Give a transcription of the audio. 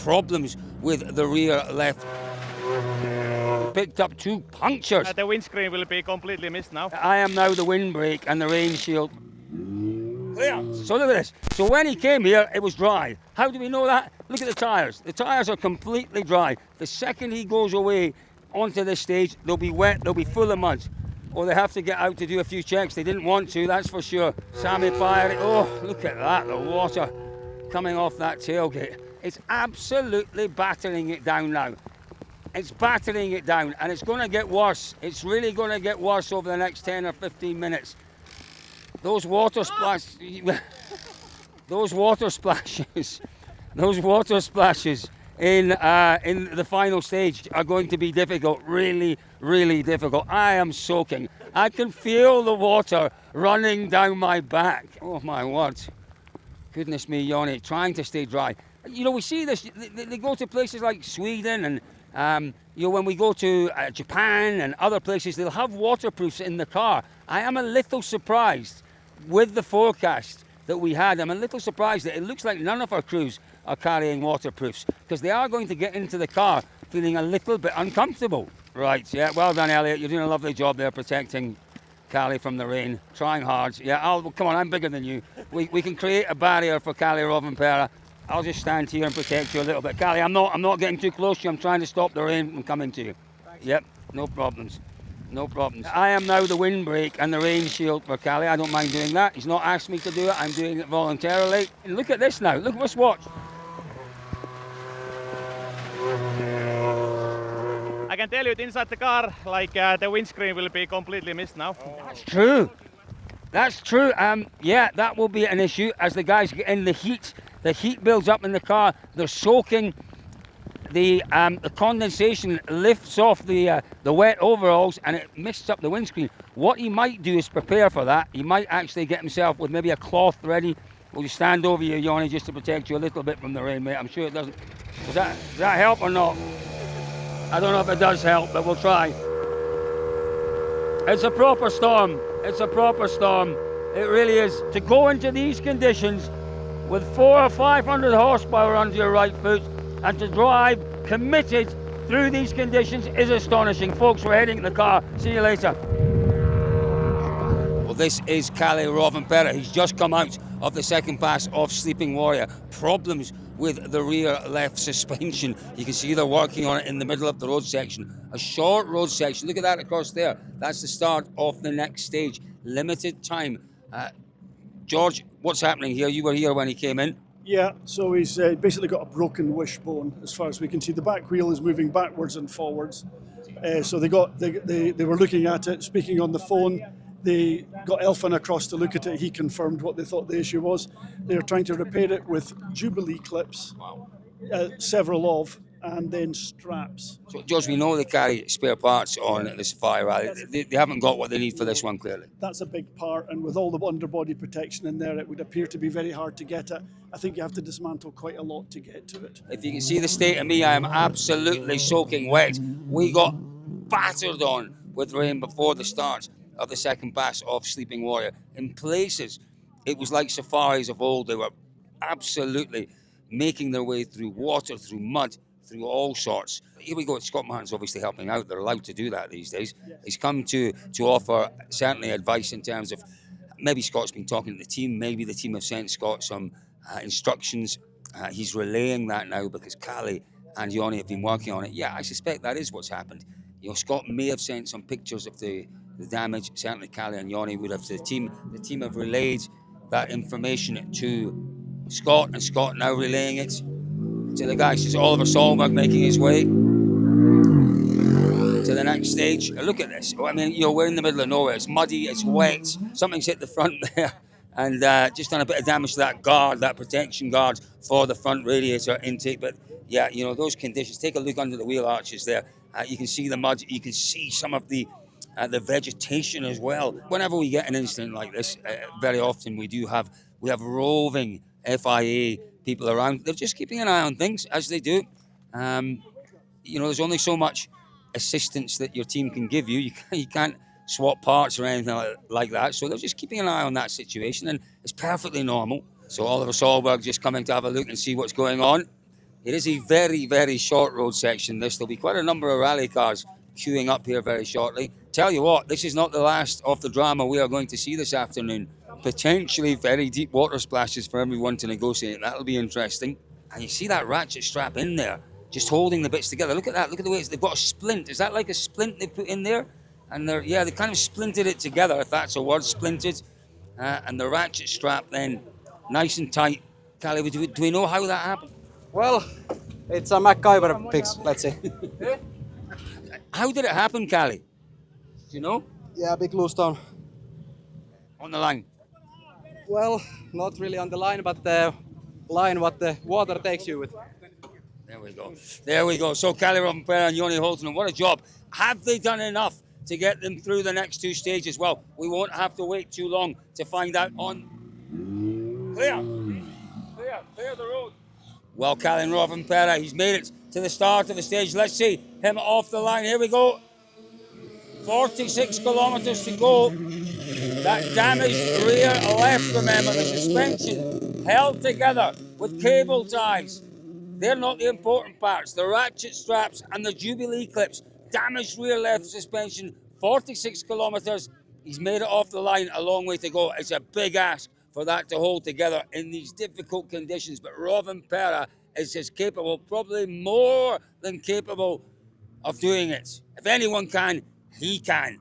problems with the rear left. Picked up 2 punctures. The windscreen will be completely missed now. I am now the windbreak and the rain shield. Clear. So look at this. So when he came here, it was dry. How do we know that? Look at the tyres. The tyres are completely dry. The second he goes away onto this stage, they'll be wet, they'll be full of mud. Or they have to get out to do a few checks. They didn't want to, that's for sure. Sammy Pyre, oh, look at that, the water coming off that tailgate. It's absolutely battering it down now. It's battering it down, and it's going to get worse. It's really going to get worse over the next 10 or 15 minutes. Those water splashes, those water splashes in the final stage are going to be difficult, really, really difficult. I am soaking. I can feel the water running down my back. Oh my word. Goodness me, Jonny, trying to stay dry. You know, we see this, they go to places like Sweden and you know, when we go to Japan and other places, they'll have waterproofs in the car. I am a little surprised with the forecast that we had. I'm a little surprised that it looks like none of our crews are carrying waterproofs, because they are going to get into the car feeling a little bit uncomfortable. Right, yeah, well done, Elliot. You're doing a lovely job there protecting Kalle from the rain, trying hard. Yeah, come on, I'm bigger than you. We can create a barrier for Kalle Rovanperä. I'll just stand here and protect you a little bit. Kalle, I'm not getting too close to you. I'm trying to stop the rain from coming to you. Thanks. Yep, no problems. No problems. I am now the windbreak and the rain shield for Kalle. I don't mind doing that. He's not asked me to do it. I'm doing it voluntarily. And look at this now. Look, let's watch. I can tell you, inside the car, like the windscreen will be completely missed now. That's true. That's true. Yeah, that will be an issue as the guys get in the heat. The heat builds up in the car. They're soaking. The condensation lifts off the wet overalls and it mists up the windscreen. What he might do is prepare for that. He might actually get himself with maybe a cloth ready. We'll just stand over you, Jonny, just to protect you a little bit from the rain, mate. I'm sure it doesn't. Does that help or not? I don't know if it does help, but we'll try. It's a proper storm. It's a proper storm. It really is. To go into these conditions with 400 or 500 horsepower under your right foot and to drive committed through these conditions is astonishing. Folks, we're heading in the car. See you later. Well, this is Kalle Rovanperä. He's just come out of the second pass of Sleeping Warrior. Problems with the rear left suspension. You can see they're working on it in the middle of the road section. A short road section. Look at that across there. That's the start of the next stage. Limited time. George, what's happening here? You were here when he came in. Yeah, so he's basically got a broken wishbone as far as we can see. The back wheel is moving backwards and forwards. So they were looking at it, speaking on the phone. They got Elfyn across to look at it. He confirmed what they thought the issue was. They were trying to repair it with Jubilee clips, several of, and then straps. So, George, we know they carry spare parts on the Safari Rally. They haven't got what they need for this one, clearly. That's a big part, and with all the underbody protection in there, it would appear to be very hard to get it. I think you have to dismantle quite a lot to get to it. If you can see the state of me, I am absolutely soaking wet. We got battered on with rain before the start of the second pass of Sleeping Warrior. In places, it was like safaris of old. They were absolutely making their way through water, through mud, through all sorts. Here we go. Scott Martin's obviously helping out. They're allowed to do that these days. Yes. He's come to offer certainly advice in terms of maybe Scott's been talking to the team. Maybe the team have sent Scott some instructions. He's relaying that now because Kalle and Jonny have been working on it. Yeah, I suspect that is what's happened. You know, Scott may have sent some pictures of the damage. Certainly Kalle and Jonny would have to the team. The team have relayed that information to Scott, and Scott now relaying it to the guys. It's Oliver Solberg making his way to the next stage. Look at this. I mean, you know, we're in the middle of nowhere. It's muddy, it's wet. Something's hit the front there and just done a bit of damage to that guard, that protection guard for the front radiator intake. But yeah, you know, those conditions. Take a look under the wheel arches there. You can see the mud. You can see some of the vegetation as well. Whenever we get an incident like this, very often we have roving FIA people around. They're just keeping an eye on things as they do. You know, there's only so much assistance that your team can give you. You can't swap parts or anything like that. So they're just keeping an eye on that situation, and it's perfectly normal. So Oliver Solberg just coming to have a look and see what's going on. It is a very, very short road section. There'll be quite a number of rally cars queuing up here very shortly. Tell you what, this is not the last of the drama we are going to see this afternoon. Potentially very deep water splashes for everyone to negotiate. That'll be interesting. And you see that ratchet strap in there, just holding the bits together. Look at that. Look at the way they've got a splint. Is that like a splint they put in there? And they kind of splinted it together, if that's a word, splinted. And the ratchet strap then nice and tight. Kalle, do we know how that happened? Well, it's a MacGyver fix, let's say. How did it happen, Kalle? Do you know? Yeah, big loose stone. On the line. Well, not really on the line, but the line what the water takes you with. There we go. There we go. So Kalle Rovanperä and Joni Holton, what a job. Have they done enough to get them through the next two stages? Well, we won't have to wait too long to find out on... Clear the road. Well, Kalle Rovanperä, he's made it to the start of the stage. Let's see him off the line. Here we go. 46 kilometres to go. That damaged rear left, remember, the suspension held together with cable ties. They're not the important parts. The ratchet straps and the Jubilee clips. Damaged rear left suspension, 46 kilometres. He's made it off the line, a long way to go. It's a big ask for that to hold together in these difficult conditions. But Rovanperä is as capable, probably more than capable of doing it. If anyone can, he can.